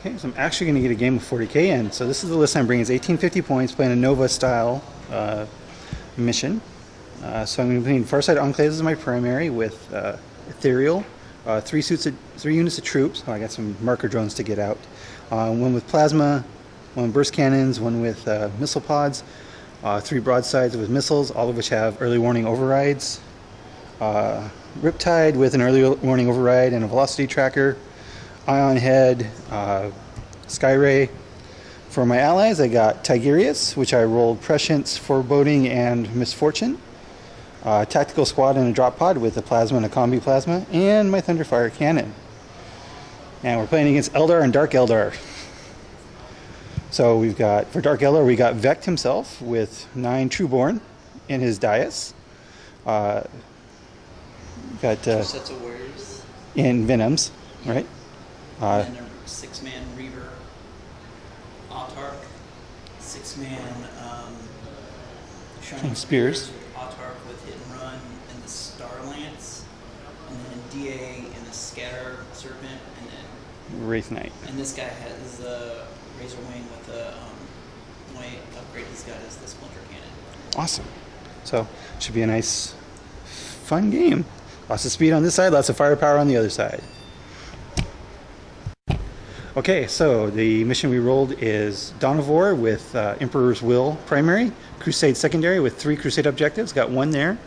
Okay, so I'm actually going to get a game of 40k in. So this is the list I'm bringing. It's 1850 points, playing a Nova style mission. So I'm going to be playing Farside Enclaves as my primary with Ethereal, three units of troops. Oh, I got some marker drones to get out. One with plasma, one burst cannons, one with missile pods, three broadsides with missiles, all of which have early warning overrides. Riptide with an early warning override and a velocity tracker. Ion Head, Skyray. For my allies, I got Tigerius, which I rolled Prescience, Foreboding, and Misfortune. Tactical Squad and a drop pod with a plasma and a combi plasma, and my Thunderfire cannon. And we're playing against Eldar and Dark Eldar. So we've got, for Dark Eldar, we got Vect himself with 9 Trueborn in his dais. Got 2 sets of warriors. In Venoms, right? And a 6-man Reaver Autarch, 6-man Shining Spears. Autarch with Hit and Run and the Star Lance, and then DA and the Scatter Serpent, and then Wraith Knight. And this guy has a Razor Wing with a only upgrade he's got is the Splinter Cannon. Awesome. So should be a nice, fun game. Lots of speed on this side, lots of firepower on the other side. Okay, so the mission we rolled is Dawn of War with Emperor's Will primary, Crusade secondary with 3 Crusade objectives. Got one there,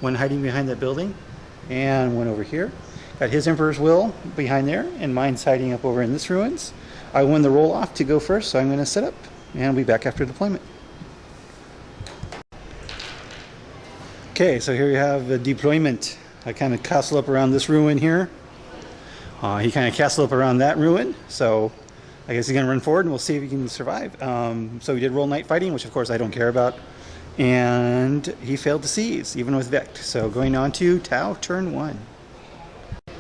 one hiding behind that building, and one over here. Got his Emperor's Will behind there, and mine's hiding up over in this ruins. I won the roll off to go first, so I'm going to set up, and I'll be back after deployment. Okay, so here you have the deployment. I kind of castle up around this ruin here. He kind of castled up around that ruin, so I guess he's going to run forward and we'll see if he can survive. So we did roll night fighting, which of course I don't care about, and he failed to seize, even with Vect. So going on to Tau, turn 1. I'm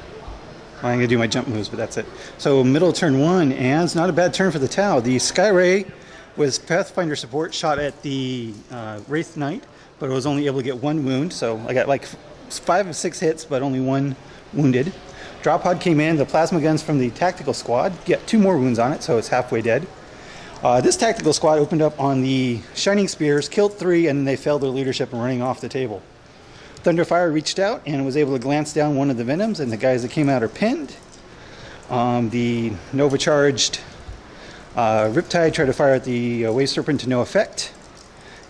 going to do my jump moves, but that's it. So middle of turn 1, and it's not a bad turn for the Tau. The Skyray with Pathfinder support shot at the Wraith Knight, but it was only able to get 1 wound, so I got like 5 of 6 hits, but only 1 wounded. Drop pod came in, the plasma guns from the tactical squad get 2 more wounds on it, so it's halfway dead. This tactical squad opened up on the Shining Spears, killed 3, and they failed their leadership and running off the table. Thunderfire reached out and was able to glance down one of the Venoms, and the guys that came out are pinned. The Nova charged Riptide tried to fire at the Wave Serpent to no effect,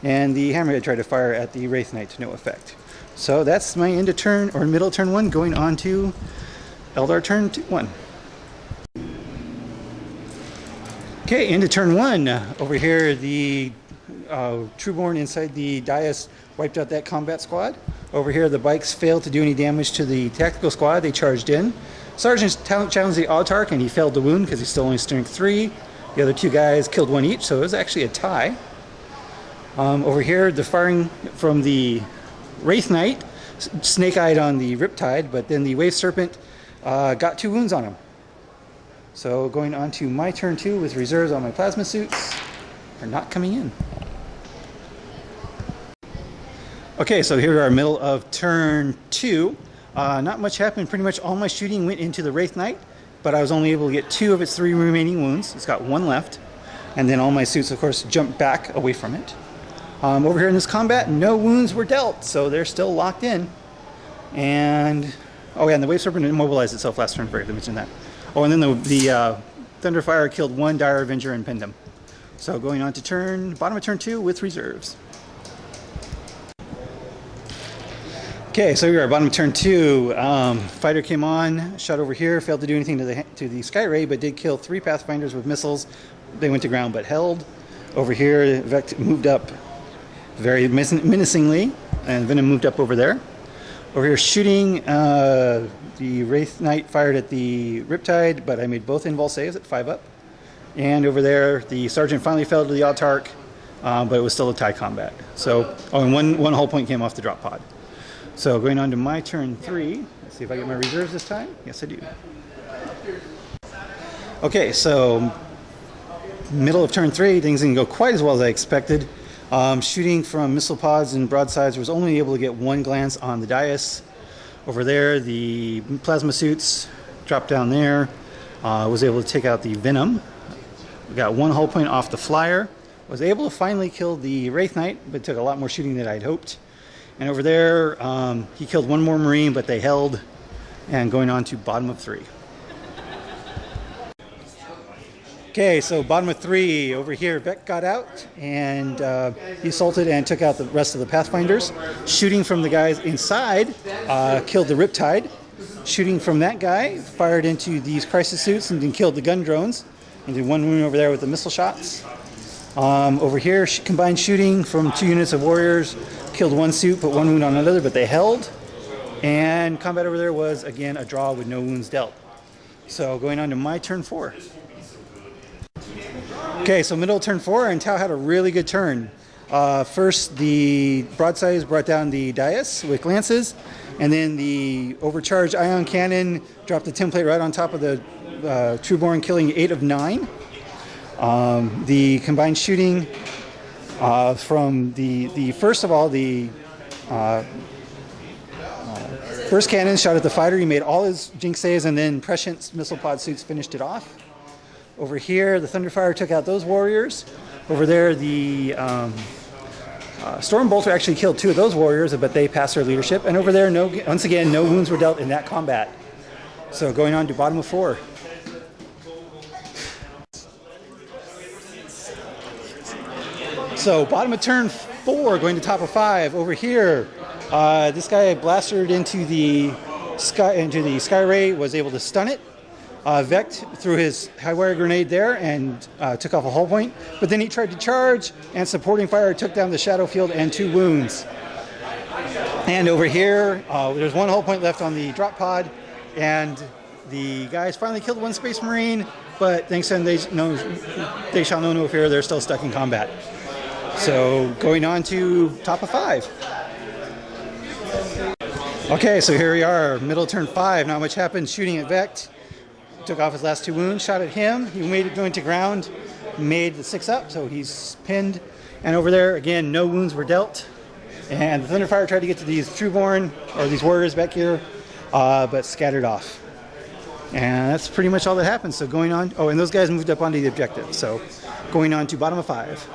and the Hammerhead tried to fire at the Wraith Knight to no effect. So that's my end of turn, or middle turn 1, going on to Eldar turn 1. Okay, into turn 1. Over here, the Trueborn inside the dais wiped out that combat squad. Over here, the bikes failed to do any damage to the tactical squad. They charged in. Sergeant challenged the Autarch, and he failed to wound because he's still only strength 3. The other 2 guys killed 1 each, so it was actually a tie. Over here, the firing from the Wraith Knight snake-eyed on the Riptide, but then the Wave Serpent got 2 wounds on him. So going on to my turn 2 with reserves on my plasma suits are not coming in. Okay, so here we are, middle of turn 2. Not much happened. Pretty much all my shooting went into the Wraith Knight, but I was only able to get 2 of its 3 remaining wounds. It's got 1 left. And then all my suits, of course, jumped back away from it. Over here in this combat, no wounds were dealt, so they're still locked in. And oh yeah, and the Wave Serpent immobilized itself last turn, forgot to mention that. Oh, and then the Thunderfire killed 1 Dire Avenger and pinned him. So going on to bottom of turn 2 with reserves. Okay, so we are bottom of turn 2. Fighter came on, shot over here, failed to do anything to the Skyray, but did kill 3 Pathfinders with missiles. They went to ground but held. Over here, Vect moved up very menacingly, and Venom moved up over there. Over here shooting, the Wraith Knight fired at the Riptide, but I made both invul saves at 5 up. And over there, the Sergeant finally fell to the Autarch, but it was still a tie combat. So, oh, and one hull point came off the drop pod. So going on to my turn 3, let's see if I get my reserves this time. Yes, I do. Okay, so middle of turn 3, things didn't go quite as well as I expected. Shooting from missile pods and broadsides, was only able to get 1 glance on the dais. Over there, the plasma suits dropped down there. Was able to take out the Venom. We got 1 hull point off the flyer. Was able to finally kill the Wraith Knight, but it took a lot more shooting than I'd hoped. And over there, he killed 1 more Marine, but they held. And going on to bottom of 3. Okay, so bottom of 3, over here, Vec got out, and he assaulted and took out the rest of the Pathfinders. Shooting from the guys inside, killed the Riptide. Shooting from that guy, fired into these crisis suits and then killed the gun drones. And did 1 wound over there with the missile shots. Over here, combined shooting from 2 units of warriors, killed 1 suit, put 1 wound on another, but they held. And combat over there was, again, a draw with no wounds dealt. So going on to my turn 4. Okay, so middle of turn 4, and Tau had a really good turn. First, the broadsides brought down the Dais with lances, and then the overcharged ion cannon dropped the template right on top of the Trueborn, killing 8 of 9. The combined shooting from the first of all, the first cannon shot at the fighter. He made all his Jinx saves, and then Prescient's missile pod suits finished it off. Over here, the Thunderfire took out those warriors. Over there, the Stormbolter actually killed 2 of those warriors, but they passed their leadership. And over there, once again, no wounds were dealt in that combat. So going on to bottom of 4. So bottom of turn 4, going to top of 5. Over here, this guy blasted into the Sky Ray, was able to stun it. Vect threw his high wire grenade there and took off a hull point, but then he tried to charge, and supporting fire took down the shadow field and 2 wounds. And over here, there's 1 hull point left on the drop pod, and the guys finally killed 1 Space Marine, but thanks to them, they shall know no fear, they're still stuck in combat. So going on to top of 5. Okay, so here we are, middle turn 5, not much happened, shooting at Vect. Took off his last 2 wounds, shot at him. He made it going to ground, made the 6 up, so he's pinned. And over there, again, no wounds were dealt. And the Thunderfire tried to get to these Trueborn, or these warriors back here, but scattered off. And that's pretty much all that happened. So going on, and those guys moved up onto the objective. So going on to bottom of 5.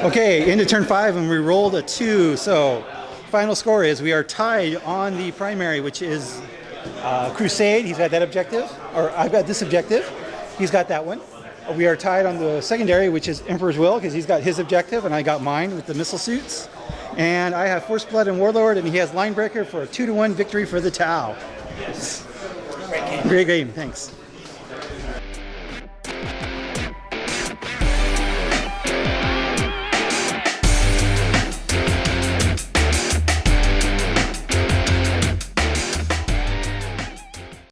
Okay, into turn 5, and we rolled a 2. So final score is we are tied on the primary, which is Crusade. He's got that objective, or I've got this objective. He's got that one. We are tied on the secondary, which is Emperor's Will, because he's got his objective, and I got mine with the missile suits. And I have Force Blood and Warlord, and he has Linebreaker for a 2-1 victory for the Tau. Great game, thanks.